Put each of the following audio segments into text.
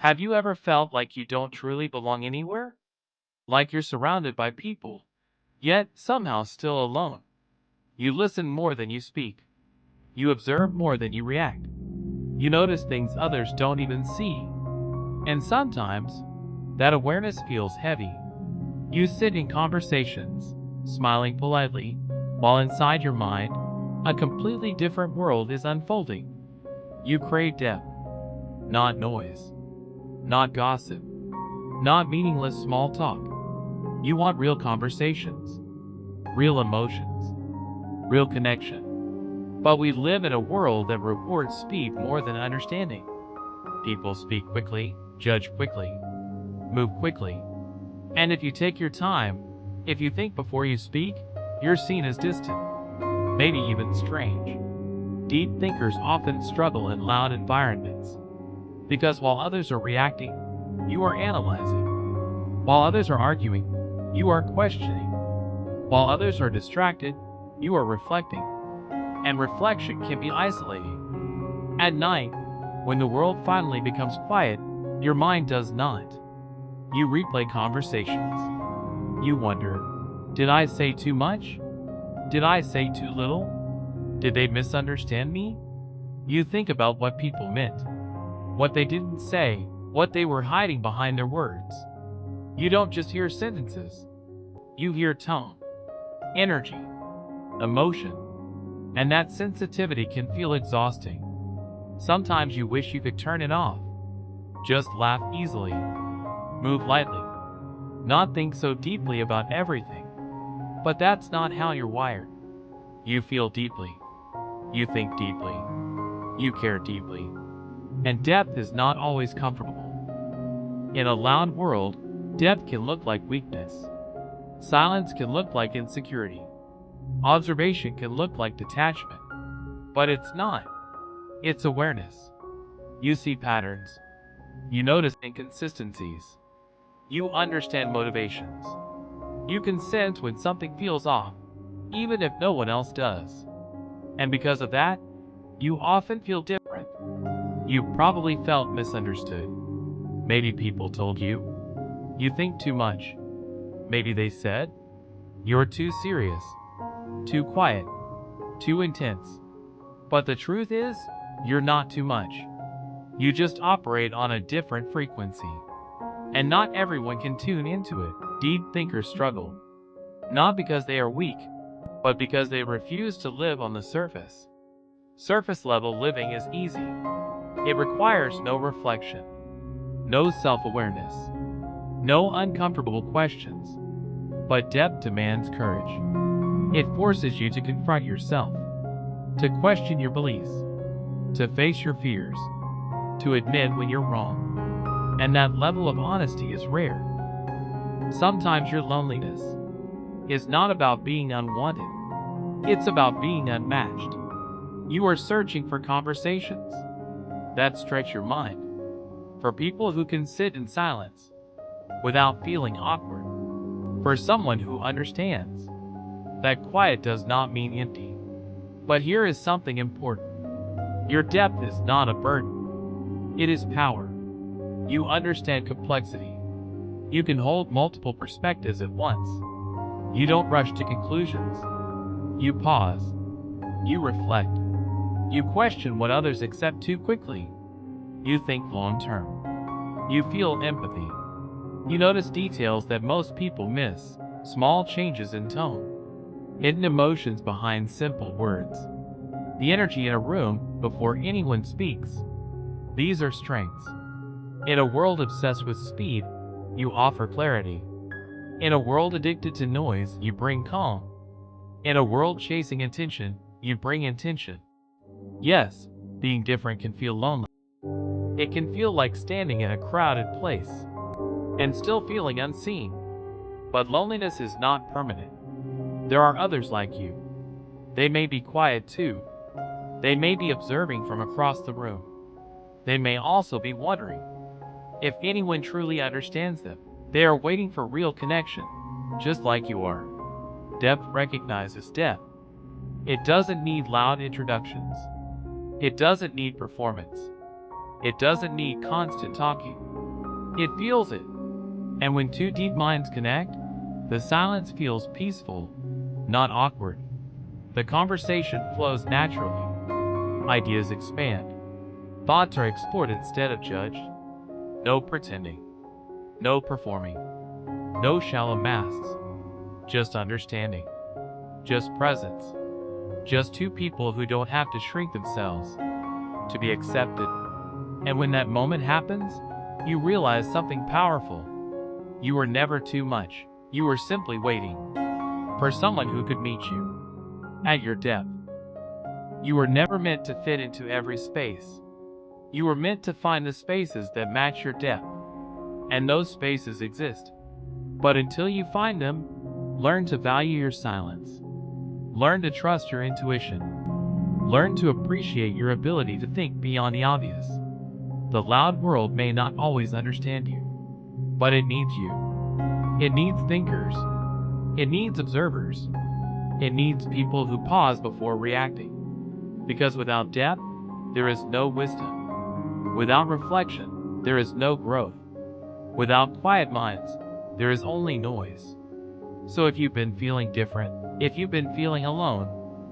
Have you ever felt like you don't truly belong anywhere? Like you're surrounded by people, yet somehow still alone? You listen more than you speak. You observe more than you react. You notice things others don't even see. And sometimes, that awareness feels heavy. You sit in conversations, smiling politely, while inside your mind, a completely different world is unfolding. You crave depth, not noise, not gossip, not meaningless small talk. You want real conversations, real emotions, real connection. But we live in a world that rewards speed more than understanding. People speak quickly, judge quickly, move quickly. And if you take your time, if you think before you speak, you're seen as distant, maybe even strange. Deep thinkers often struggle in loud environments because while others are reacting, you are analyzing. While others are arguing, you are questioning. While others are distracted, you are reflecting. And reflection can be isolating. At night, when the world finally becomes quiet, your mind does not. You replay conversations. You wonder, did I say too much? Did I say too little? Did they misunderstand me? You think about what people meant, what they didn't say, what they were hiding behind their words. You don't just hear sentences, you hear tone, energy, emotion, and that sensitivity can feel exhausting. Sometimes you wish you could turn it off, just laugh easily, move lightly, not think so deeply about everything. But that's not how you're wired. You feel deeply, you think deeply, you care deeply, and depth is not always comfortable. In a loud world, depth can look like weakness. Silence can look like insecurity. Observation can look like detachment. But it's not. It's awareness. You see patterns. You notice inconsistencies. You understand motivations. You can sense when something feels off, even if no one else does. And because of that, you often feel different. You probably felt misunderstood. Maybe people told you, you think too much. Maybe they said, you're too serious, too quiet, too intense. But the truth is, you're not too much. You just operate on a different frequency. And not everyone can tune into it. Deep thinkers struggle, not because they are weak, but because they refuse to live on the surface. Surface level living is easy. It requires no reflection, no self-awareness, no uncomfortable questions. But depth demands courage. It forces you to confront yourself, to question your beliefs, to face your fears, to admit when you're wrong. And that level of honesty is rare. Sometimes your loneliness is not about being unwanted. It's about being unmatched. You are searching for conversations that stretch your mind, for people who can sit in silence without feeling awkward, for someone who understands that quiet does not mean empty. But here is something important. Your depth is not a burden. It is power. You understand complexity. You can hold multiple perspectives at once. You don't rush to conclusions. You pause. You reflect. You question what others accept too quickly. You think long term. You feel empathy. You notice details that most people miss, small changes in tone, hidden emotions behind simple words, the energy in a room before anyone speaks. These are strengths. In a world obsessed with speed, you offer clarity. In a world addicted to noise, you bring calm. In a world chasing attention, you bring intention. Yes, being different can feel lonely. It can feel like standing in a crowded place and still feeling unseen. But loneliness is not permanent. There are others like you. They may be quiet too. They may be observing from across the room. They may also be wondering if anyone truly understands them. They are waiting for real connection, just like you are. Depth recognizes depth. It doesn't need loud introductions. It doesn't need performance. It doesn't need constant talking. It feels it. And when two deep minds connect, the silence feels peaceful, not awkward. The conversation flows naturally. Ideas expand. Thoughts are explored instead of judged. No pretending. No performing. No shallow masks. Just understanding. Just presence. Just two people who don't have to shrink themselves to be accepted. And when that moment happens, you realize something powerful. You were never too much. You were simply waiting for someone who could meet you at your depth. You were never meant to fit into every space. You were meant to find the spaces that match your depth. And those spaces exist. But until you find them, learn to value your silence. Learn to trust your intuition. Learn to appreciate your ability to think beyond the obvious. The loud world may not always understand you, but it needs you. It needs thinkers. It needs observers. It needs people who pause before reacting. Because without depth, there is no wisdom. Without reflection, there is no growth. Without quiet minds, there is only noise. So if you've been feeling different, if you've been feeling alone,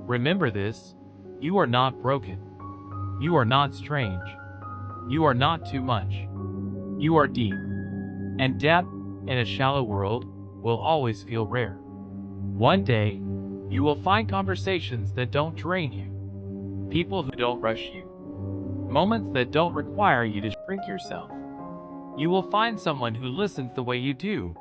remember this: you are not broken. You are not strange. You are not too much. You are deep. And depth, in a shallow world, will always feel rare. One day, you will find conversations that don't drain you, people who don't rush you, moments that don't require you to shrink yourself. You will find someone who listens the way you do,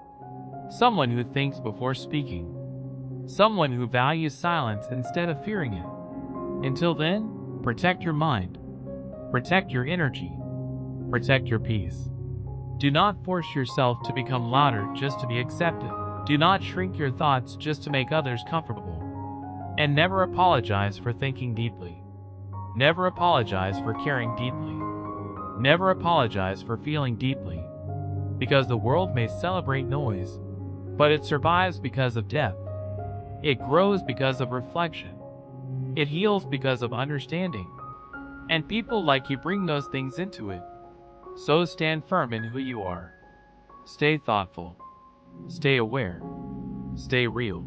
someone who thinks before speaking, someone who values silence instead of fearing it. Until then, protect your mind, protect your energy, protect your peace. Do not force yourself to become louder just to be accepted. Do not shrink your thoughts just to make others comfortable. And never apologize for thinking deeply. Never apologize for caring deeply. Never apologize for feeling deeply. Because the world may celebrate noise, but it survives because of depth. It grows because of reflection. It heals because of understanding. And people like you bring those things into it. So stand firm in who you are. Stay thoughtful. Stay aware. Stay real.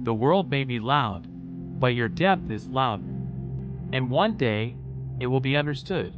The world may be loud, but your depth is louder. And one day, it will be understood.